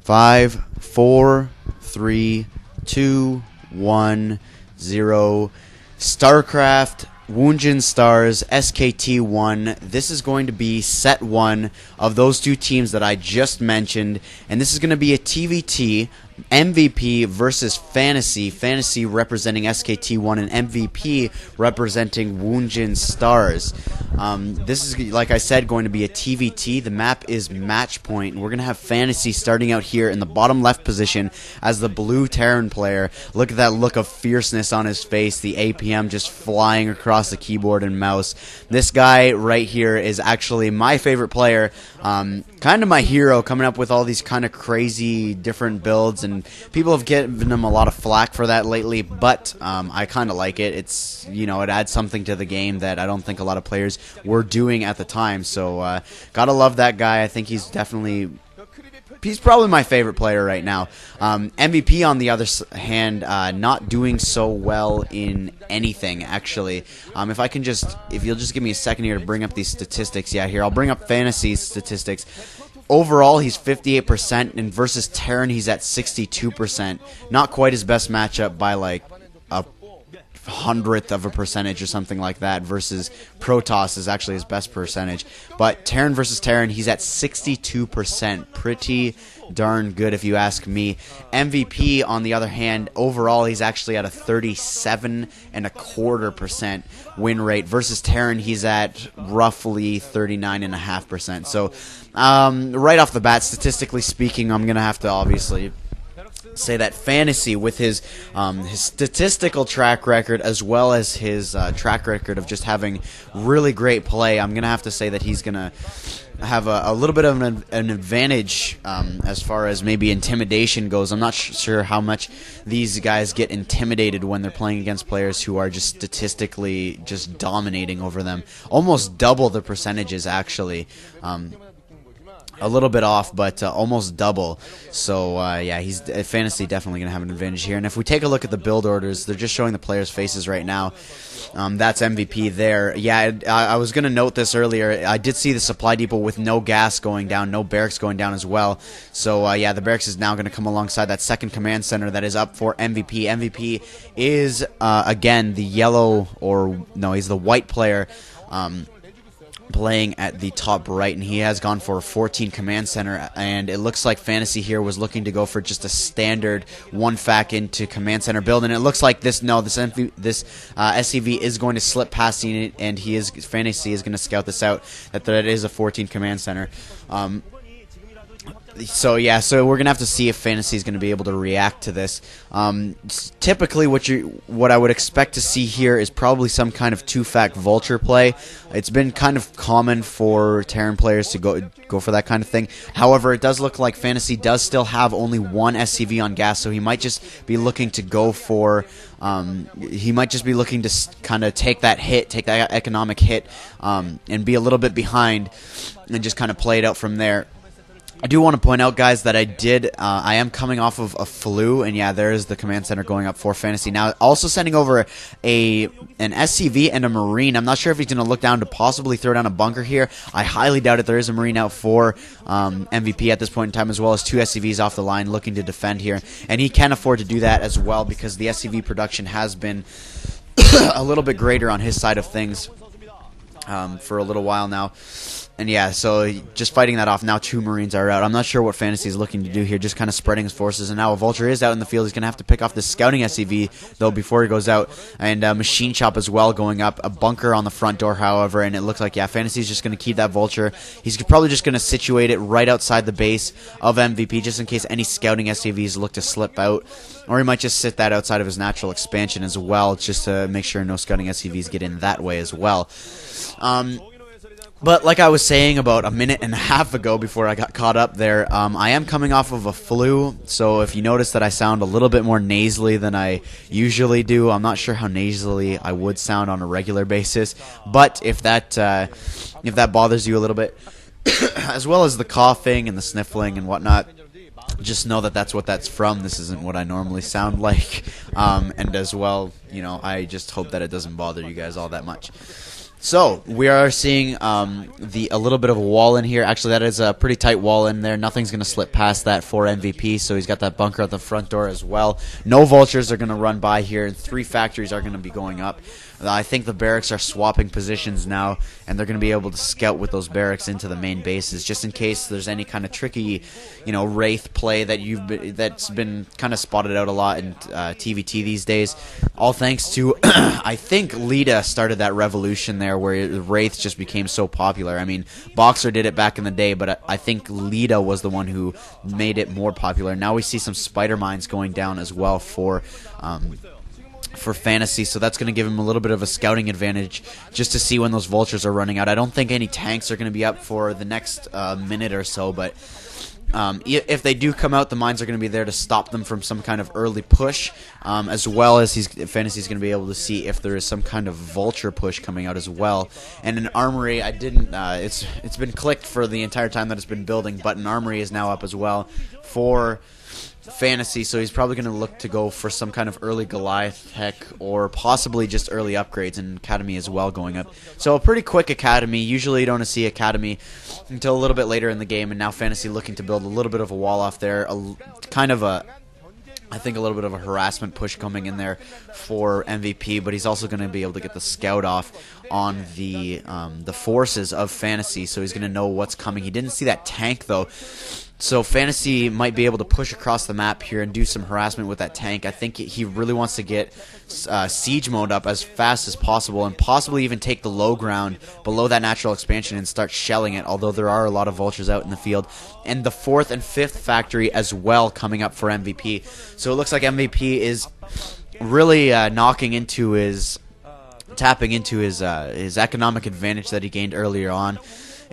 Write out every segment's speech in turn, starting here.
5, 4, 3, 2, 1, 0. StarCraft, Woongjin Stars, SKT1. This is going to be set 1 of those two teams that I just mentioned, and this is going to be a TVT, MVP versus Fantasy. Fantasy representing SKT1 and MVP representing Woongjin Stars. This is, like I said, going to be a TVT. The map is Match Point, and we're going to have Fantasy starting out here in the bottom left position as the blue Terran player. Look at that look of fierceness on his face, the APM just flying across the keyboard and mouse. This guy right here is actually my favorite player, kind of my hero, coming up with all these kind of crazy different builds, and people have given him a lot of flack for that lately, but I kind of like it. It's, you know, it adds something to the game that I don't think a lot of players were doing at the time, so gotta love that guy. I think he's probably my favorite player right now. MVP, on the other hand, not doing so well in anything, actually. If you'll just give me a second here to bring up these statistics. Yeah, here, I'll bring up Fantasy statistics. Overall, he's 58%, and versus Terran, he's at 62%. Not quite his best matchup by like a 100th of a percentage or something like that, versus Protoss is actually his best percentage. But Terran versus Terran, he's at 62%. Pretty darn good if you ask me. MVP, on the other hand, overall he's actually at a 37.25% win rate. Versus Terran, he's at roughly 39.5%. So right off the bat, statistically speaking, I'm going to have to obviously say that Fantasy, with his statistical track record as well as his track record of just having really great play, I'm going to have to say that he's going to have a little bit of an advantage as far as maybe intimidation goes. I'm not sure how much these guys get intimidated when they're playing against players who are just statistically just dominating over them. Almost double the percentages, actually. A little bit off, but almost double. So, yeah, he's Fantasy definitely going to have an advantage here. And if we take a look at the build orders, they're just showing the players' faces right now. That's MVP there. Yeah, I was going to note this earlier. I did see the supply depot with no gas going down, no barracks going down as well. So, yeah, the barracks is now going to come alongside that second command center that is up for MVP. MVP is, again, the yellow, or no, he's the white player, playing at the top right, and he has gone for a 14 command center, and it looks like Fantasy here was looking to go for just a standard one fac into command center build, and it looks like this SCV is going to slip past it, and Fantasy is going to scout this out, that is a 14 command center. So yeah, so we're gonna have to see if Fantasy is gonna be able to react to this. Typically, what I would expect to see here is probably some kind of 2-fac vulture play. It's been kind of common for Terran players to go for that kind of thing. However, it does look like Fantasy does still have only one SCV on gas, so he might just be looking to go for. He might just be looking to kind of take that economic hit, and be a little bit behind, and just kind of play it out from there. I do want to point out, guys, that I am coming off of a flu, and yeah, there is the command center going up for Fantasy. Now, also sending over an SCV and a Marine. I'm not sure if he's going to look down to possibly throw down a bunker here. I highly doubt it. There is a Marine out for MVP at this point in time, as well as 2 SCVs off the line looking to defend here. And he can afford to do that as well, because the SCV production has been a little bit greater on his side of things for a little while now. And yeah, so just fighting that off. Now 2 Marines are out. I'm not sure what Fantasy is looking to do here, just kind of spreading his forces. And now a Vulture is out in the field. He's going to have to pick off the scouting SCV, though, before he goes out. And Machine Shop as well going up. A bunker on the front door, however, and it looks like, yeah, Fantasy is just going to keep that Vulture. He's probably just going to situate it right outside the base of MVP, just in case any scouting SCVs look to slip out. Or he might just sit that outside of his natural expansion as well, just to make sure no scouting SCVs get in that way as well. But like I was saying about a minute and a half ago before I got caught up there, I am coming off of a flu, so if you notice that I sound a little bit more nasally than I usually do, I'm not sure how nasally I would sound on a regular basis, but if that bothers you a little bit, as well as the coughing and the sniffling and whatnot, just know that that's what that's from. This isn't what I normally sound like, and as well, you know, I just hope that it doesn't bother you guys all that much. So we are seeing a little bit of a wall in here. Actually, that is a pretty tight wall in there. Nothing's going to slip past that for MVP. So he's got that bunker at the front door as well. No vultures are going to run by here, and 3 factories are going to be going up. I think the barracks are swapping positions now, and they're going to be able to scout with those barracks into the main bases, just in case there's any kind of tricky, wraith play that's been kind of spotted out a lot in TVT these days. All thanks to, I think Lita started that revolution there where the wraiths just became so popular. I mean, Boxer did it back in the day, but I think Lita was the one who made it more popular. Now we see some spider mines going down as well for Fantasy, so that's going to give him a little bit of a scouting advantage just to see when those vultures are running out. I don't think any tanks are going to be up for the next minute or so, but if they do come out, the mines are going to be there to stop them from some kind of early push, as well as Fantasy's going to be able to see if there is some kind of vulture push coming out as well. And an armory, I didn't. It's been clicked for the entire time that it's been building, but an armory is now up as well for Fantasy, so he's probably going to look to go for some kind of early Goliath tech or possibly just early upgrades, and Academy as well going up. So a pretty quick Academy. Usually you don't see Academy until a little bit later in the game, and now Fantasy looking to build a little bit of a wall off there. I think a little bit of a harassment push coming in there for MVP, but he's also going to be able to get the scout off on the forces of Fantasy, so he's going to know what's coming. He didn't see that tank, though, so Fantasy might be able to push across the map here and do some harassment with that tank. I think he really wants to get siege mode up as fast as possible and possibly even take the low ground below that natural expansion and start shelling it, although there are a lot of vultures out in the field. And the 4th and 5th factory as well coming up for MVP. So it looks like MVP is really tapping into his economic advantage that he gained earlier on.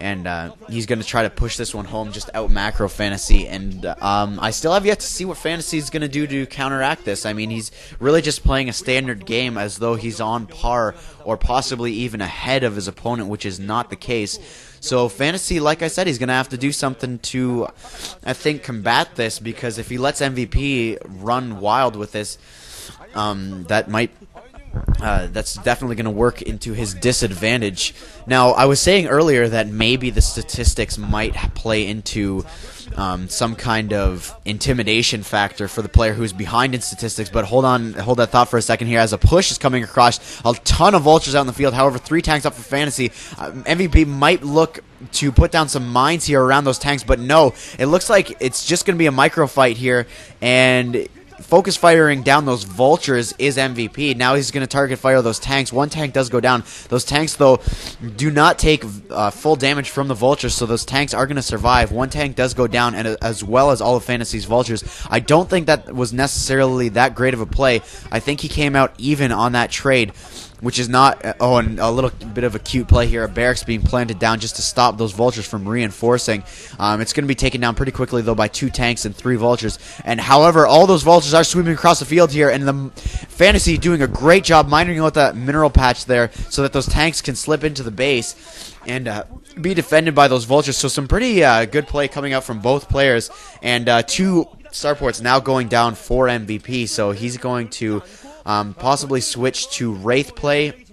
And he's going to try to push this one home, just out macro Fantasy. And I still have yet to see what Fantasy is going to do to counteract this. I mean, he's really just playing a standard game as though he's on par or possibly even ahead of his opponent, which is not the case. So Fantasy, like I said, he's going to have to do something to, I think, combat this, because if he lets MVP run wild with this, that's definitely going to work into his disadvantage. Now, I was saying earlier that maybe the statistics might play into some kind of intimidation factor for the player who's behind in statistics, but hold that thought for a second here. As a push is coming across, a ton of vultures out in the field, however, 3 tanks up for Fantasy. MVP might look to put down some mines here around those tanks, but no, it looks like it's just going to be a micro fight here, and focus firing down those vultures is MVP. Now he's going to target fire those tanks. 1 tank does go down. Those tanks, though, do not take full damage from the vultures, so those tanks are going to survive. 1 tank does go down, and as well as all of Fantasy's vultures. I don't think that was necessarily that great of a play. I think he came out even on that trade, which is not... and a little bit of a cute play here. A barracks being planted down just to stop those vultures from reinforcing. It's going to be taken down pretty quickly, though, by 2 tanks and 3 vultures. And however, all those vultures are sweeping across the field here, and the Fantasy doing a great job mining out that mineral patch there so that those tanks can slip into the base and be defended by those vultures. So some pretty good play coming out from both players. And 2 starports now going down for MVP, so he's going to... possibly switch to Wraith play,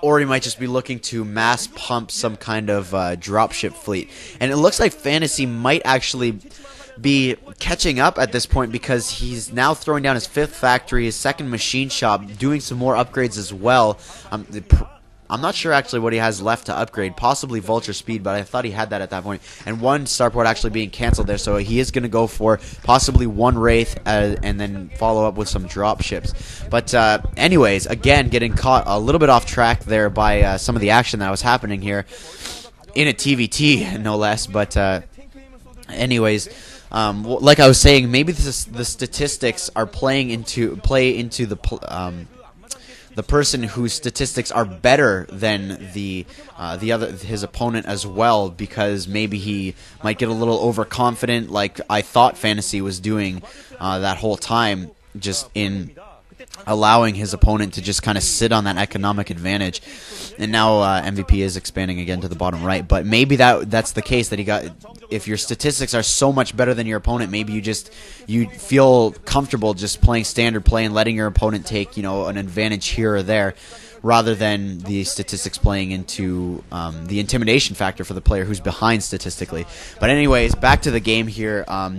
or he might just be looking to mass pump some kind of dropship fleet. And it looks like Fantasy might actually be catching up at this point, because he's now throwing down his 5th factory, his 2nd machine shop, doing some more upgrades as well. I'm not sure actually what he has left to upgrade, possibly Vulture Speed, but I thought he had that at that point. And 1 starport actually being canceled there, so he is going to go for possibly 1 Wraith and then follow up with some drop ships. But anyways, again, getting caught a little bit off track there by some of the action that was happening here in a TVT, no less. But anyways... like I was saying, maybe the statistics are play into the person whose statistics are better than his opponent as well, because maybe he might get a little overconfident, like I thought Fantasy was doing that whole time, just in allowing his opponent to just kind of sit on that economic advantage. And now MVP is expanding again to the bottom right. But maybe that's the case, that he got. If your statistics are so much better than your opponent, maybe you feel comfortable just playing standard play and letting your opponent take an advantage here or there, rather than the statistics playing into the intimidation factor for the player who's behind statistically. But anyways, back to the game here. No